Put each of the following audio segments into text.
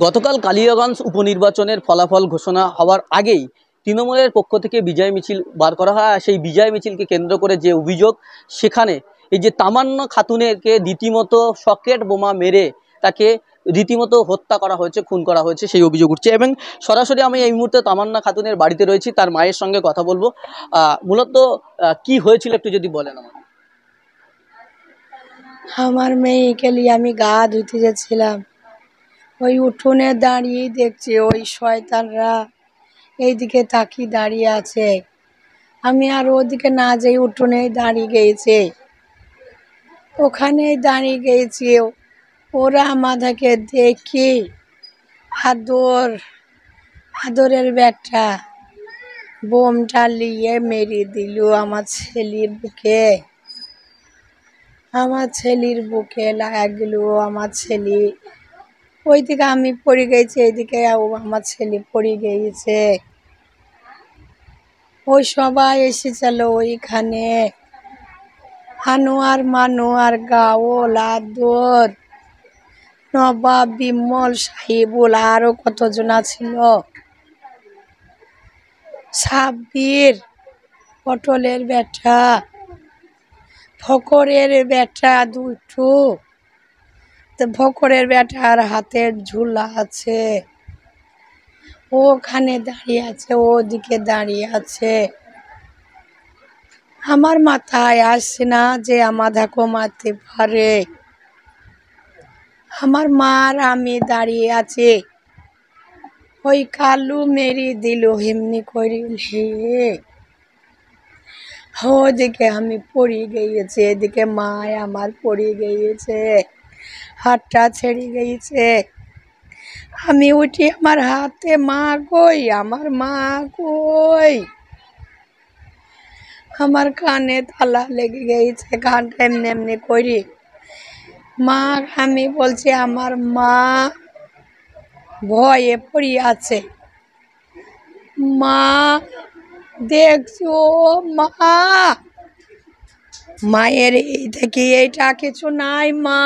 গতকাল কালিয়াগঞ্জ উপনির্বাচনের ফলাফল ঘোষণা হওয়ার আগেই তৃণমূলের পক্ষ থেকে বিজয় মিছিল বার করা হয়। সেই বিজয় মিছিলকে কেন্দ্র করে যে অভিযোগ, সেখানে এই যে তামান্না খাতুনেরকে রীতিমতো সকেট বোমা মেরে তাকে রীতিমতো হত্যা করা হয়েছে, খুন করা হয়েছে, সেই অভিযোগ উঠছে। এবং সরাসরি আমি এই মুহূর্তে তামান্না খাতুনের বাড়িতে রয়েছি, তার মায়ের সঙ্গে কথা বলবো। মূলত কি হয়েছিল একটু যদি বলেন আমাকে। আমার মেয়েকে নিয়ে আমি গা ধুতে যাচ্ছিলাম, ওই উঠোনে দাঁড়িয়ে দেখছি ওই শয়তানরা এইদিকে তাকিয়ে দাঁড়িয়ে আছে। আমি আর ওদিকে না যাই, উঠোনেই দাঁড়িয়ে গিয়েছে, ওখানেই দাঁড়িয়ে গিয়েছি। ওরা আমাদেরকে দেখি আদরের ব্যাটা বোমটা নিয়ে মেরে দিল আমার ছেলের বুকে লাগলো। আমার ছেলে ওইদিকে আমি পড়ে গেছি, এইদিকে আমার ছেলে পড়ে গিয়েছে। ওই সবাই এসেছিল ওইখানে, মানুয়ার গাওল, আদর, নবাব, বিমল, সাহিবুল, আরো কতজনা ছিল, সাব্বির, পটলের বেটা, ফকরের বেটা দুটো, ফকরের বেটার হাতের ঝুলা আছে, ওখানে দাঁড়িয়ে আছে, ওদিকে দাঁড়িয়ে আছে। আমার মাথায় আসছে না যে আমাদেরকে মারতে পারে। আমার মার আমি দাঁড়িয়ে আছি, ওই কালু মেরে দিল এমনি করিলে। ওদিকে আমি পড়ে গিয়েছে, এদিকে মায় আমার পড়ে গিয়েছে, হাতটা ছেড়ে গিয়েছে। আমি উঠি, আমার হাতে মা কই, আমার মা কই। আমার কানে তালা লেগে গিয়েছে, কানটা এমনি এমনি করি মা, আমি বলছি আমার মা ভয়ে পড়ে আছে। মা দেখছো মা, মায়ের এই দেখি এইটা কিছু নাই মা,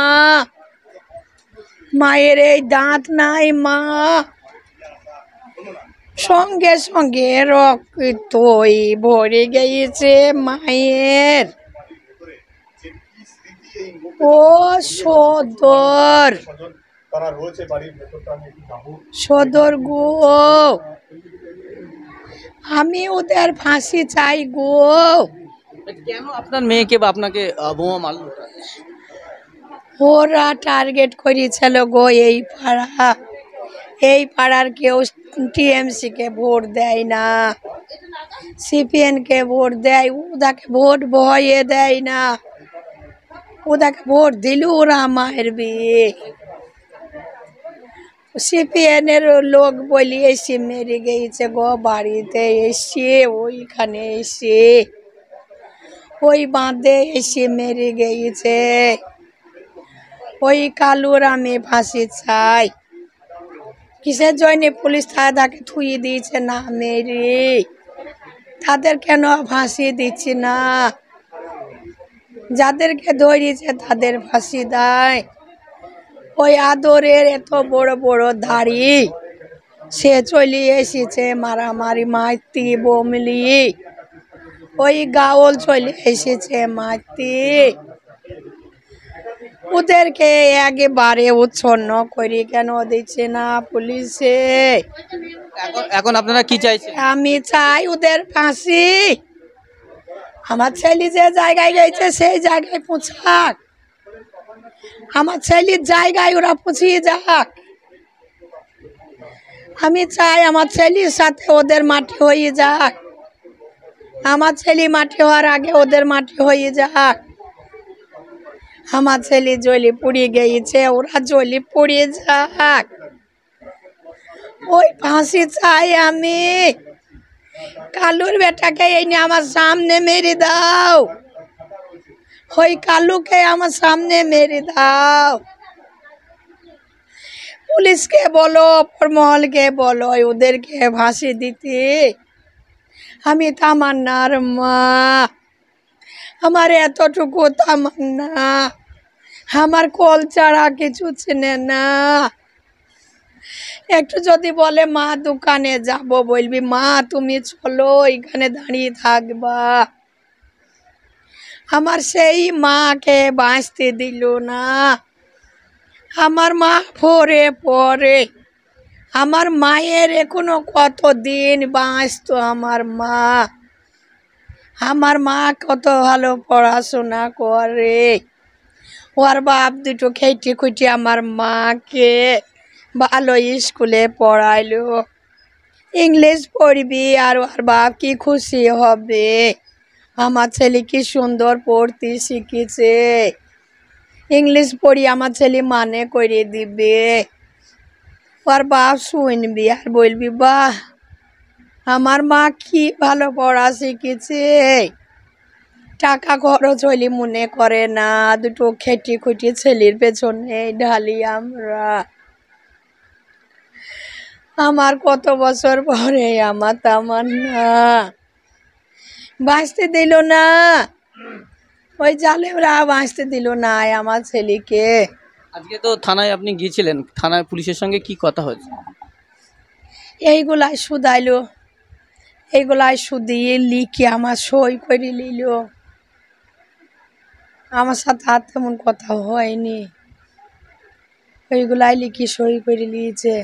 মায়ের এই দাঁত নাই মা। সঙ্গে সঙ্গে রক্তই ভরে গিয়েছে মায়ের। ও সদর গো, আমি ওদের ফাঁসি চাই গো। কেন আপনার মেয়েকে বা আপনাকে বোমা মারলো? ওরা টার্গেট করেছিল গো এই পাড়ার কেউ টিএমসি কে ভোট দেয় না, সিপিএন কে ভোট দেয়, ওদাকে ভোট ভয়ে দেয় না, ওদাকে ভোট দিল ওরা মারবে। সিপিএন এর লোক বলি এসে মেরে গিয়েছে গো, বাড়িতে এসে, ওইখানে এসে, ওই বাঁধে এসে মেরে গিয়েছে। ওই কালুর আমি ফাঁসি চাই। কিসের জন্য পুলিশ তাদেরকে থুয়ে দিয়েছে না মেরে, তাদের কেন ফাঁসি দিচ্ছে না? যাদেরকে ধরিয়েছে তাদের ফাঁসি দেয়। ওই আদরের এত বড় বড় দাড়ি, সে চলে এসেছে মারামারি মারতে বোমলি, ওই গাওল চলে এসেছে মারতে। ওদেরকে একেবারে উচ্ছন্ন করে কেন দিচ্ছে না পুলিশে? এখন আপনারা কি চাইছেন? আমি চাই ওদের ফাঁসি। আমার ছেলে যে জায়গায় গেছে সেই জায়গায় পৌঁছাক, আমার ছেলের জায়গায় ওরা পৌঁছিয়ে যাক। আমি চাই আমার ছেলের সাথে ওদের মাটি হয়ে যাক, আমার ছেলে মাটি হওয়ার আগে ওদের মাটি হয়ে যাক। আমার ছেলে জলি পুড়িয়ে গিয়েছে, ওরা জলি পুড়িয়ে যাক। ওই ফাঁসি চাই আমি। কালুর বেটাকে এনে আমার সামনে মেরে দাও, ওই কালুকে আমার সামনে মেরে দাও। পুলিশকে বলো, পরমহলকে বলো ওদেরকে ফাঁসি দিতে। আমি তামান্নার মা, আমার এতটুকু তামান্না, আমার কল ছাড়া কিছু চেনে না। একটু যদি বলে মা দোকানে যাব, বলবি মা তুমি চলো এখানে দাঁড়িয়ে থাকবা। আমার সেই মাকে বাঁচতে দিল না। আমার মা পরে পরে, আমার মায়ের এখনো কতদিন বাঁচতো আমার মা। আমার মা কত ভালো পড়াশোনা করে, ওর বাপ দুটো খেটে খুঁটে আমার মাকে ভালো স্কুলে পড়াইলো। ইংলিশ পড়বি আর ওর বাপ কি খুশি হবে। আমার ছেলে কি সুন্দর পড়তে শিখেছে, ইংলিশ পড়ি আমার ছেলে মানে করে দিবে। ওর বাপ শুনবি আর বলবি বাহ আমার মা কি ভালো পড়া শিখেছে। টাকা খরচ হইলে মনে করে না, দুটো খেটে খুঁটি ছেলের পেছনে ঢালি আমরা। আমার কত বছর পরে আমার তামান্না বাঁচতে দিল না, ওই জালেমরা বাঁচতে দিল না আমার ছেলেকে। আজকে তো থানায় আপনি গিয়েছিলেন, থানায় পুলিশের সঙ্গে কি কথা হয়েছে? এইগুলাই শুধাইলো, এইগুলাই শুধিয়ে লিখে আমার সই করে নিল। আমার সাথে আর তেমন কথা হয়নি, ওইগুলাই লিখে সই করে নিয়েছে।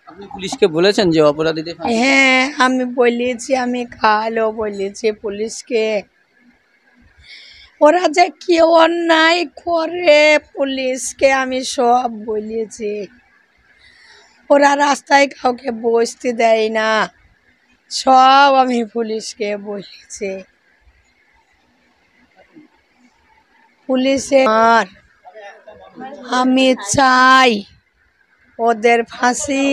আপনি পুলিশকে বলেছেন যে অপরাধীদের ফাঁসি? হ্যাঁ আমি বলেছি, আমি কালও বলেছি পুলিশকে। ওরা যে কি অন্যায় করে পুলিশকে আমি সব বলেছি। ওরা রাস্তায় কাউকে বসতে দেয় না, সব আমি পুলিশকে বলেছি। পুলিশে আর আমি চাই ওদের ফাঁসি।